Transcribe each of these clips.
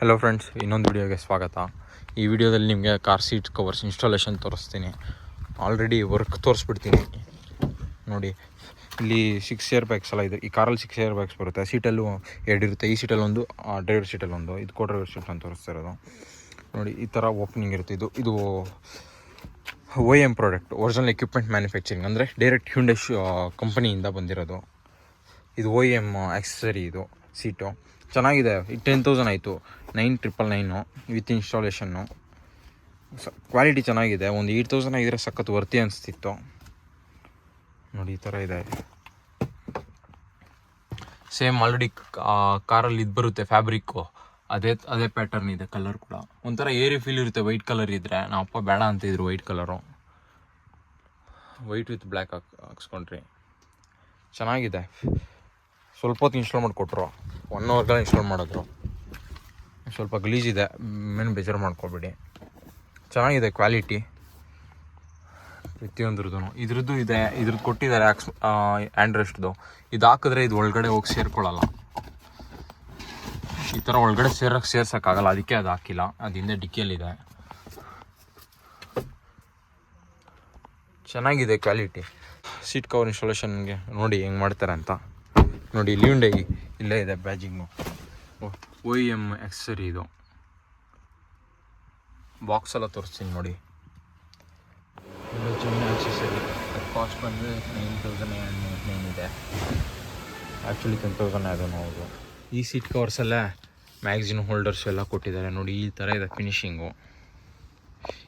Hello friends, ಇನ್ನೊಂದು ವಿಡಿಯೋಗೆ ಸ್ವಾಗತ. ಈ ವಿಡಿಯೋದಲ್ಲಿ ನಿಮಗೆ ಕಾರ್ ಸೀಟ್ ಕವರ್ಸ್ ಇನ್ಸ್ಟಾಲೇಷನ್ ತೋರಿಸ್ತೀನಿ. ಆಲ್ರೆಡಿ ವರ್ಕ್ ತೋರಿಸ್ಬಿಡ್ತೀನಿ ನೋಡಿ. ಇಲ್ಲಿ 6 ಏರ್ ಬ್ಯಾಗ್ಸ್ ಎಲ್ಲ ಇದೆ. ಈ ಕಾರಲ್ಲಿ 6 ಏರ್ ಬ್ಯಾಗ್ಸ್ ಬರುತ್ತೆ. ಸೀಟಲ್ಲೂ 2 ಇರುತ್ತೆ. ಈ ಸೀಟಲ್ಲಿ ಒಂದು, ಡ್ರೈವರ್ ಸೀಟಲ್ಲಿ ಒಂದು. ಇದು ಡ್ರೈವರ್ ಸೀಟ್ ಅಂತ ತೋರಿಸ್ತಾ ಇರೋದು ನೋಡಿ. ಈ ಥರ ಓಪನಿಂಗ್ ಇರುತ್ತೆ. ಇದು OEM product, original equipment manufacturing, ಅಂದರೆ ಡೈರೆಕ್ಟ್ ಹ್ಯುಂಡೈ ಕಂಪನಿಯಿಂದ ಬಂದಿರೋದು. ಇದು OEM ಆಕ್ಸೆಸರಿ. ಇದು ಸೀಟು ಚೆನ್ನಾಗಿದೆ. 10,000 ಆಯಿತು. 9,999 ವಿತ್ ಇನ್ಸ್ಟಾಲೇಷನ್ನು. ಕ್ವಾಲಿಟಿ ಚೆನ್ನಾಗಿದೆ. ಒಂದು 8,000 ಆಗಿದ್ರೆ ಸಖತ್ ವರ್ತಿ ಅನಿಸ್ತಿತ್ತು ನೋಡಿ. ಈ ಥರ ಇದೆ. ಸೇಮ್ ಆಲ್ರೆಡಿ ಕಾರಲ್ಲಿ ಇದು ಬರುತ್ತೆ ಫ್ಯಾಬ್ರಿಕ್ಕು, ಅದೇ ಪ್ಯಾಟರ್ನ್ ಇದೆ. ಕಲರ್ ಕೂಡ ಒಂಥರ ಏರಿ ಫೀಲ್ ಇರುತ್ತೆ. ವೈಟ್ ಕಲರ್ ಇದ್ದರೆ ನಮ್ಮ ಅಪ್ಪ ಬೇಡ ಅಂತಿದ್ರು white colour. White with black ಹಾಕ್ಸ್ಕೊಂಡ್ರಿ ಚೆನ್ನಾಗಿದೆ. ಸ್ವಲ್ಪ ಹೊತ್ತು ಇನ್ಸ್ಟಾಲ್ ಮಾಡಿಕೊಟ್ರು, 1 ಅವರ್ಗೆಲ್ಲ ಇನ್ಸ್ಟಾಲ್ ಮಾಡಿದ್ರು. ಸ್ವಲ್ಪ ಗಲೀಜಿದೆ, ಮೇನು ಬೇಜಾರು ಮಾಡ್ಕೊಬೇಡಿ. ಚೆನ್ನಾಗಿದೆ ಕ್ವಾಲಿಟಿ ಪ್ರತಿಯೊಂದ್ರದ್ದು. ಇದ್ರದ್ದು ಇದೆ, ಇದ್ರದ್ದು ಕೊಟ್ಟಿದ್ದಾರೆ ಹ್ಯಾಂಡ್ ರೆಸ್ಟ್ದು. ಇದು ಹಾಕಿದ್ರೆ ಇದು ಒಳಗಡೆ ಹೋಗಿ ಸೇರ್ಕೊಳ್ಳಲ್ಲ. ಈ ಥರ ಒಳಗಡೆ ಸೇರ್ಸೋಕ್ಕಾಗಲ್ಲ, ಅದಕ್ಕೆ ಅದು ಹಾಕಿಲ್ಲ. ಅದು ಹಿಂದೆ ಡಿಕ್ಕಿಯಲ್ಲಿದೆ. ಚೆನ್ನಾಗಿದೆ ಕ್ವಾಲಿಟಿ. ಸೀಟ್ ಕವರ್ ಇನ್ಸ್ಟಾಲೇಷನ್ಗೆ ನೋಡಿ ಹೆಂಗೆ ಮಾಡ್ತಾರೆ ಅಂತ ನೋಡಿ. ಹ್ಯುಂಡೈ ಇಲ್ಲೇ ಇದೆ ಬ್ಯಾಜಿಂಗು. OEM accessory. ಇದು ಬಾಕ್ಸ್ ಎಲ್ಲ ತೋರಿಸ್ತೀನಿ ನೋಡಿ. ಆಕ್ಸೆಸರಿ ಕಾಸ್ಟ್ ಬಂದು 9,999 ಇದೆ. ಆ್ಯಕ್ಚುಲಿ 10,000 ಅದು ಹೌದು. ಈ ಸೀಟ್ ಕವರ್ಸೆಲ್ಲ ಮ್ಯಾಗ್ಝಿನ್ ಹೋಲ್ಡರ್ಸ್ ಎಲ್ಲ ಕೊಟ್ಟಿದ್ದಾರೆ ನೋಡಿ. ಈ ಥರ ಇದೆ ಫಿನಿಶಿಂಗು.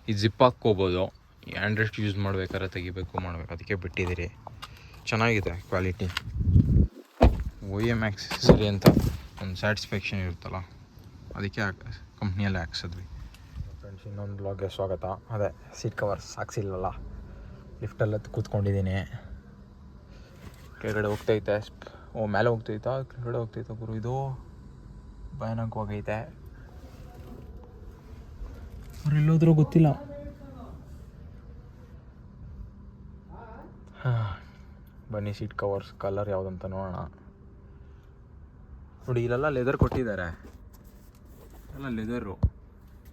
ಇದು ಜಿಪ್ ಹಾಕ್ಕೋಬೋದು. ಹ್ಯಾಂಡ್ ರೆಸ್ಟ್ ಯೂಸ್ ಮಾಡ್ಬೇಕಾದ್ರೆ ತೆಗಿಬೇಕು ಅದಕ್ಕೆ ಬಿಟ್ಟಿದ್ದೀರಿ. ಚೆನ್ನಾಗಿದೆ ಕ್ವಾಲಿಟಿ. OEM ಆಕ್ಸೆಸರಿ ಅಂತ ಒಂದು ಸ್ಯಾಟಿಸ್ಫ್ಯಾಕ್ಷನ್ ಇರುತ್ತಲ್ಲ, ಅದಕ್ಕೆ ಕಂಪ್ನಿಯಲ್ಲೇ ಹಾಕ್ಸಿದ್ವಿ. ಫ್ರೆಂಡ್ಸ್, ಇನ್ನೊಂದು ಬ್ಲಾಗ್ಗೆ ಸ್ವಾಗತ. ಅದೇ ಸೀಟ್ ಕವರ್ಸ್ ಹಾಕ್ಸಿಲ್ಲಲ್ಲ, ಲಿಫ್ಟಲ್ಲಿ ಕೂತ್ಕೊಂಡಿದ್ದೀನಿ. ಕೆಳಗಡೆ ಹೋಗ್ತೈತೆ. ಮೇಲೆ ಹೋಗ್ತೈತಾ ಕೆಳಗಡೆ ಹೋಗ್ತೈತಾ ಗುರು? ಇದು ಭಯಾನಕವಾಗೈತೆ. ಅವ್ರು ಎಲ್ಲೋದ್ರೂ ಗೊತ್ತಿಲ್ಲ. ಬನ್ನಿ ಸೀಟ್ ಕವರ್ಸ್ ಕಲರ್ ಯಾವುದಂತ ನೋಡೋಣ ನೋಡಿ. ಇಲ್ಲೆಲ್ಲ ಲೆದರ್ ಕೊಟ್ಟಿದ್ದಾರೆ, ಎಲ್ಲ ಲೆದರು.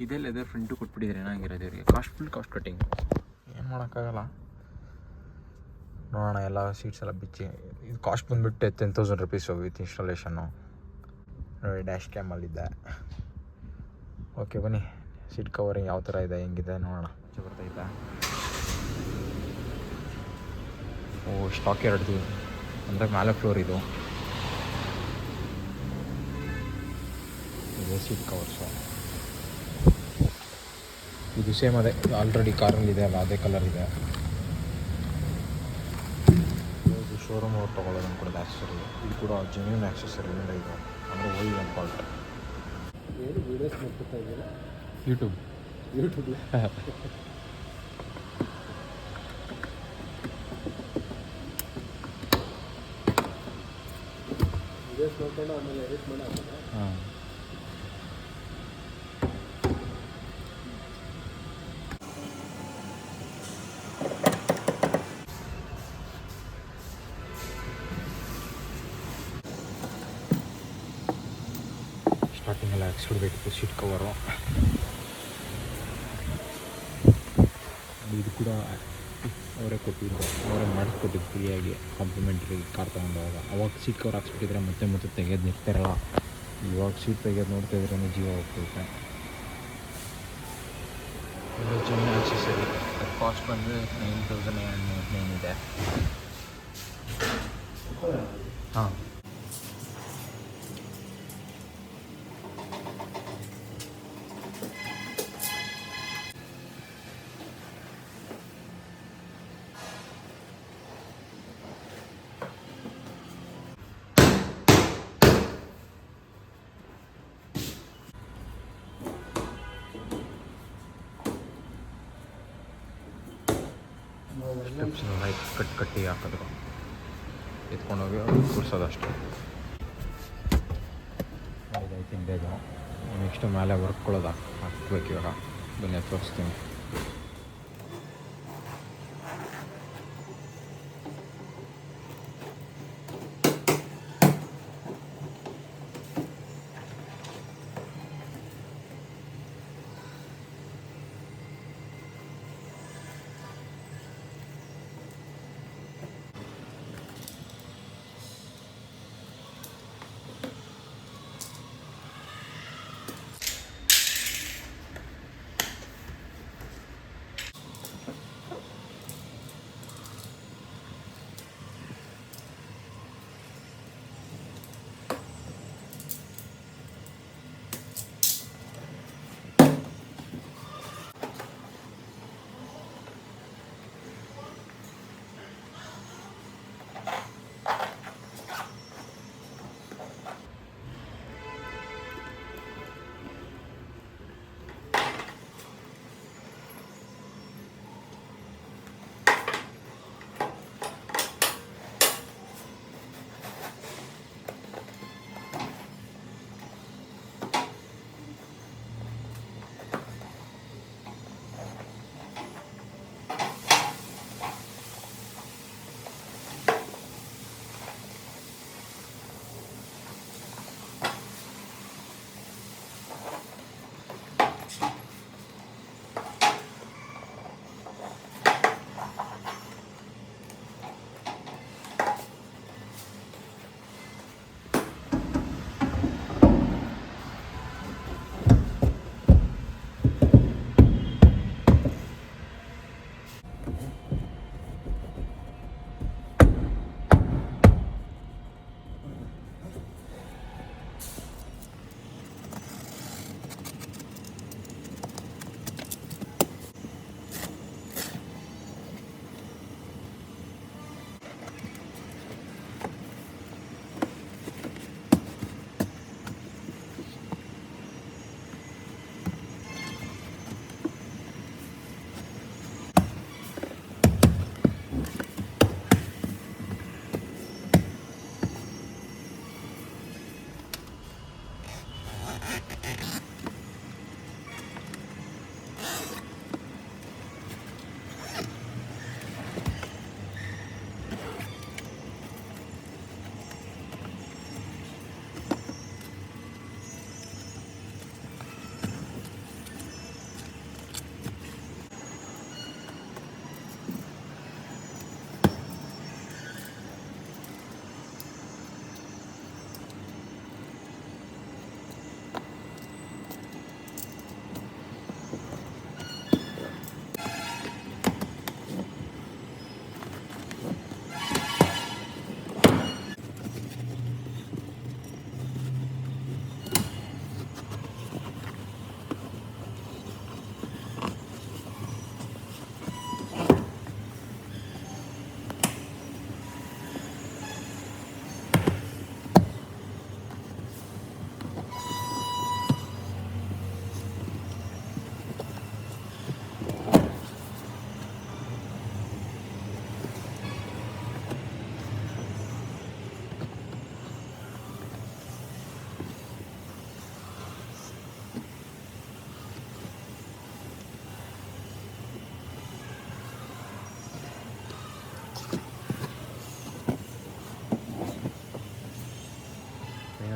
ಇದೇ ಲೆದರ್ ಫ್ರಂಟು ಕೊಟ್ಬಿಟ್ಟಿದ್ದಾರೆ. ಏನಾಗಿರೋದು ಇವರಿಗೆ ಫುಲ್ ಕಾಸ್ಟ್ ಕಟ್ಟಿಂಗ್. ಏನು ಮಾಡೋಕ್ಕಾಗಲ್ಲ. ನೋಡೋಣ. ಎಲ್ಲ ಸೀಟ್ಸ್ ಎಲ್ಲ ಬಿಚ್ಚಿ. ಇದು ಕಾಸ್ಟ್ ಬಂದುಬಿಟ್ಟು 10,000 rupees ವಿತ್ ಇನ್ಸ್ಟಾಲೇಷನ್ನು ನೋಡಿ. ಡ್ಯಾಶ್ ಕ್ಯಾಮಲ್ಲಿದ್ದೆ. ಓಕೆ ಬನ್ನಿ, ಸೀಟ್ ಕವರಿಂಗ್ ಯಾವ ಥರ ಇದೆ, ಹೆಂಗಿದೆ ನೋಡೋಣ. ಬರ್ತೈತಾ? ಸ್ಟಾಕ್ 2 ಅಂದರೆ ಮೇಲೆ ಫ್ಲೋರ್. ಇದು ಸೀಟ್ ಕವರ್ಸು. ಇದು ಸೇಮ್ ಅದೇ ಆಲ್ರೆಡಿ ಕಾರಲ್ಲಿದೆ ಅಲ್ಲ, ಅದೇ ಕಲರ್ ಇದೆ. ಇದು ಶೋರೂಮ್ ಅವ್ರು ತೊಗೊಳ್ಳೋದು ಅಂದ್ಕೊಡೋದು ಆಕ್ಸೆಸರಿ. ಇದು ಕೂಡ ಜೆನ್ಯೂನ್ ಆಕ್ಸೆಸರಿ ಇಂದ ಇದು, ಅಂದರೆ OEM ಫಾಲ್ಟ್. ವೀಡಿಯೋಸ್ ಮಾಡ್ತಾ ಇದ್ದೀರಾ? ಯೂಟ್ಯೂಬ್ ನೋಡ್ಕೊಂಡು ಆಮೇಲೆ ಎಡಿಟ್ ಮಾಡಿ. ಹಾಂ, ಸ್ಟಾರ್ಟಿಂಗೆಲ್ಲ ಹಾಕ್ಸ್ಬಿಡ್ಬೇಕಿತ್ತು ಸೀಟ್ ಕವರು. ಇದು ಕೂಡ ಅವರೇ ಕೊಟ್ಟಿದ್ದು, ಅವರೇ ಮಾಡಿಸ್ಕೊಟ್ಟಿದ್ದು ಫ್ರೀಯಾಗಿ ಕಾಂಪ್ಲಿಮೆಂಟ್ರಿ ಕಾರ್ ತೊಗೊಂಡಾಗ. ಅವಾಗ ಸೀಟ್ ಕವರ್ ಹಾಕ್ಸ್ಬಿಟ್ಟಿದ್ರೆ ಮತ್ತೆ ತೆಗೆಯೋದು ನಿಲ್ತಿರಲ್ಲ. ಇವಾಗ ಸೀಟ್ ತೆಗೆಯೋದು ನೋಡ್ತಾ ಇದ್ರೇ ಜೀವ ಹೋಗ್ತೈತೆ. ಚೆನ್ನಾಗಿ ಆಕ್ಸೆಸರಿ. ಕಾಸ್ಟ್ ಬಂದು 9,999 ಇದೆ. ಹಾಂ, ಸ್ಟೆಪ್ಸ್ನೆಲ್ಲ ಕಟ್ಟಿ ಹಾಕಿದ್ರು. ಎತ್ಕೊಂಡೋಗಿ ಕೂರ್ಸೋದು ಅಷ್ಟೇ. ಇದೈತೆ ಹಿಂದೆದು. ನೆಕ್ಸ್ಟ್ ಮೇಲೆ ವರ್ಕ್ಕೊಳ್ಳೋದು ಹಾಕ್ಬೇಕು ಇವಾಗ. ಬನ್ನಿ ತೋರಿಸ್ತೀನಿ.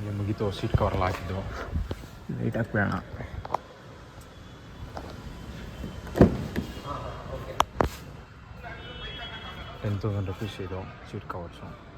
ಅಲ್ಲಿ ಮುಗೀತು ಸೀಟ್ ಕವರೆಲ್ಲ ಹಾಕಿದ್ದು. ಲೈಟ್ ಹಾಕ್ಬೇಡ. 10,000 rupees ಇದು ಸೀಟ್ ಕವರ್ಸು.